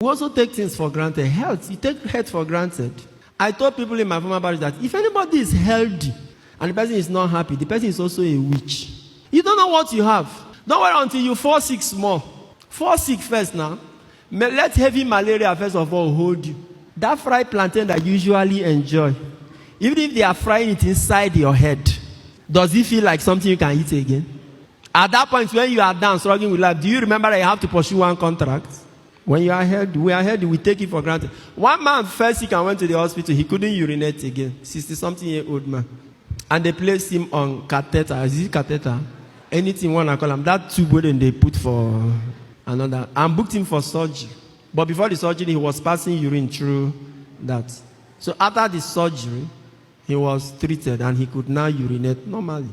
We also take things for granted. Health, you take health for granted. I told people in my former parish that if anybody is healthy and the person is not happy, the person is also a witch. You don't know what you have. Don't worry until you fall sick small. Fall sick first now. Let heavy malaria first of all hold you. That fried plantain that you usually enjoy, even if they are frying it inside your head, does it feel like something you can eat again? At that point when you are down struggling with life, do you remember that you have to pursue one contract? When you are healthy, we are healthy, we take it for granted. One man fell sick and went to the hospital. He couldn't urinate again. 60-something-year-old man. And they placed him on catheter. Is it catheter? Anything you want to call him. That tube then they put for another. And booked him for surgery. But before the surgery, he was passing urine through that. So after the surgery, he was treated and he could now urinate normally.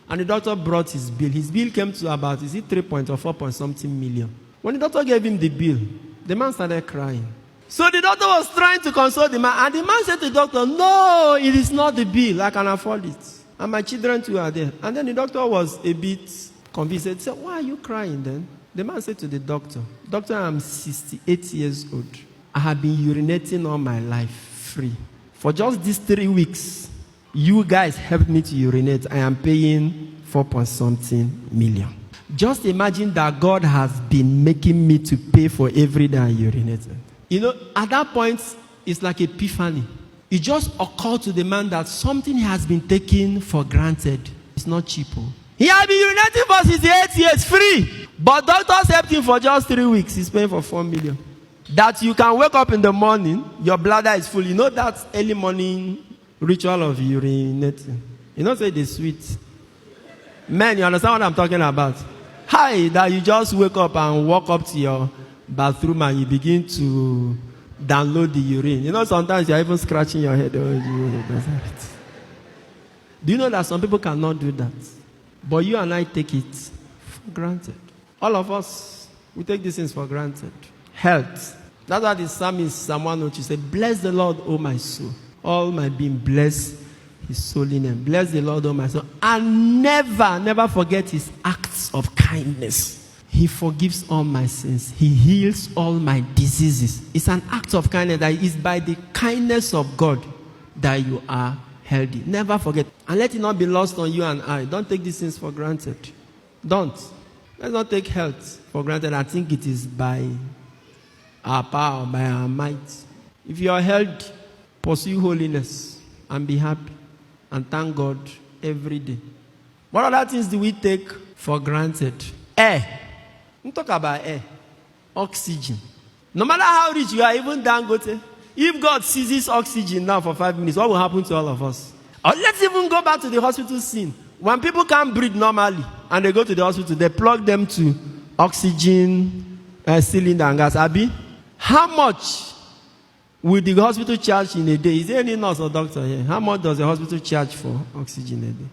And the doctor brought his bill. His bill came to about, is it 3 or 4 something million? When the doctor gave him the bill, the man started crying. So the doctor was trying to console the man. And the man said to the doctor, no, it is not the bill. I can afford it. And my children too are there. And then the doctor was a bit confused. He said, why are you crying then? The man said to the doctor, Doctor, I'm 68 years old. I have been urinating all my life free. For just these 3 weeks, you guys helped me to urinate. I am paying 4 something million. Just imagine that God has been making me to pay for every day I urinated. You know, at that point, it's like epiphany. It just occurred to the man that something has been taken for granted. It's not cheap. He has been urinating for 68 years free. But doctors helped him for just 3 weeks. He's paying for 4 million. That you can wake up in the morning, your bladder is full. You know that early morning ritual of urinating. You know, say the sweet. Men, you understand what I'm talking about? Hi, that you just wake up and walk up to your bathroom and you begin to download the urine. You know, sometimes you're even scratching your head. Do you know that some people cannot do that? But you and I take it for granted. All of us, we take these things for granted. Health. That's why the psalmist, Psalm 102, said, bless the Lord, O my soul. All my being, bless his holy name. Bless the Lord, O my soul. And never forget his acts of kindness. He forgives all my sins. He heals all my diseases. It's an act of kindness that is by the kindness of God that you are healthy. Never forget. And let it not be lost on you and I. Don't take these things for granted. Don't. Let's not take health for granted. I think it is by our power, by our might. If you are healthy, pursue holiness and be happy and thank God every day. What other things do we take for granted? Air. Don't talk about air. Oxygen. No matter how rich you are, even Dangote, if God seizes oxygen now for 5 minutes, what will happen to all of us? Or let's even go back to the hospital scene. When people can't breathe normally and they go to the hospital, they plug them to oxygen cylinder and gas. Abi, how much will the hospital charge in a day? Is there any nurse or doctor here? How much does the hospital charge for oxygen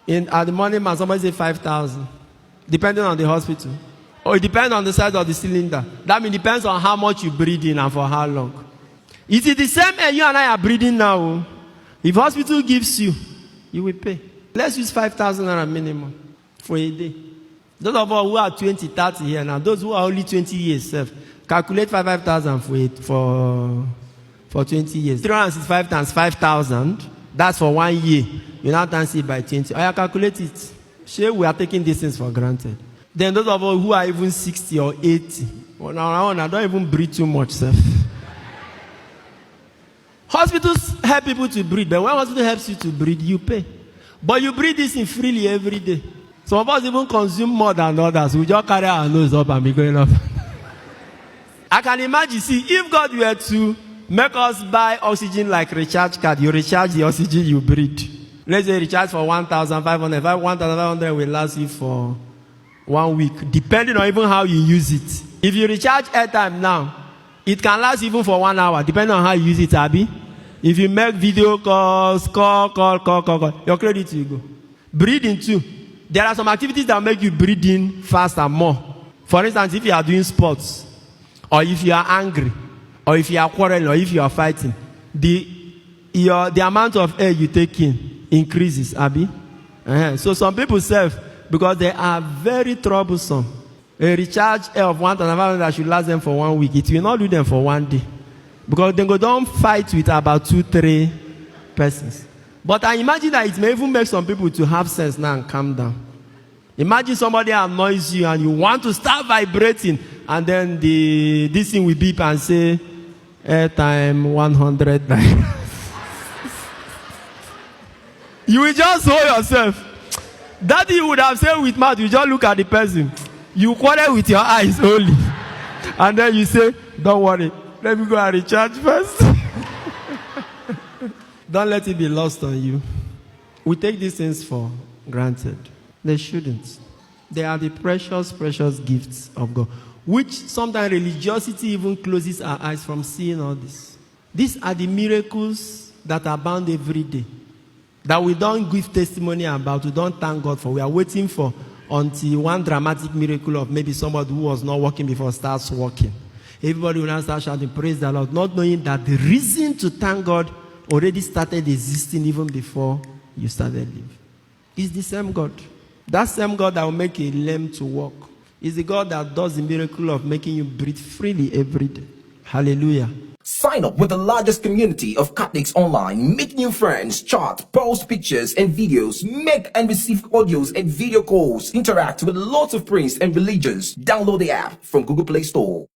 a day? At the morning, man, somebody say 5,000. Depending on the hospital. Or it depends on the size of the cylinder. That means it depends on how much you breathe in and for how long. It is the same air you and I are breathing now. If hospital gives you, you will pay. Let's use 5,000 naira minimum for a day. Those of us who are 20, 30 here now, those who are only 20 years, calculate 5,000 for 20 years. 365 times 5,000, that's for 1 year. You now times it by 20. I calculate it. Sure, we are taking these things for granted. Then those of us who are even 60 or 80, well, now I don't even breathe too much, sir. Hospitals help people to breathe, but when hospital helps you to breathe, you pay. But you breathe this in freely every day. Some of us even consume more than others. We just carry our nose up and be going up. I can imagine, see, if God were to make us buy oxygen like recharge card, you recharge the oxygen you breathe. Let's say recharge for 1,500. 1,500 will last you for 1 week, depending on even how you use it. If you recharge airtime now, it can last even for 1 hour, depending on how you use it, Abby. If you make video calls, call, your credit will go. Breathing too. There are some activities that make you breathe in faster more. For instance, if you are doing sports, or if you are angry, or if you are quarreling, or if you are fighting, the amount of air you take in increases, Abby. So some people say, because they are very troublesome, a recharge of 1,500 that should last them for 1 week, it will not do them for 1 day. Because they go down fight with about 2-3 persons. But I imagine that it may even make some people to have sense now and calm down. Imagine somebody annoys you and you want to start vibrating, and then this thing will beep and say, airtime 100 naira. You will just hold yourself. That you would have said with mouth, you just look at the person. You quarrel with your eyes only. And then you say, don't worry, let me go and recharge first. Don't let it be lost on you. We take these things for granted. They shouldn't. They are the precious, precious gifts of God, which sometimes religiosity even closes our eyes from seeing all this. These are the miracles that abound every day, that we don't give testimony about, we don't thank God for. We are waiting for until one dramatic miracle of maybe somebody who was not working before starts working. Everybody will now start shouting, praise the Lord, not knowing that the reason to thank God already started existing even before you started living. It's the same God. That same God that will make a lame to walk is the God that does the miracle of making you breathe freely every day. Hallelujah. Sign up with the largest community of Catholics online. Make new friends, chat, post pictures and videos, make and receive audios and video calls, interact with lots of priests and religions. Download the app from Google Play Store.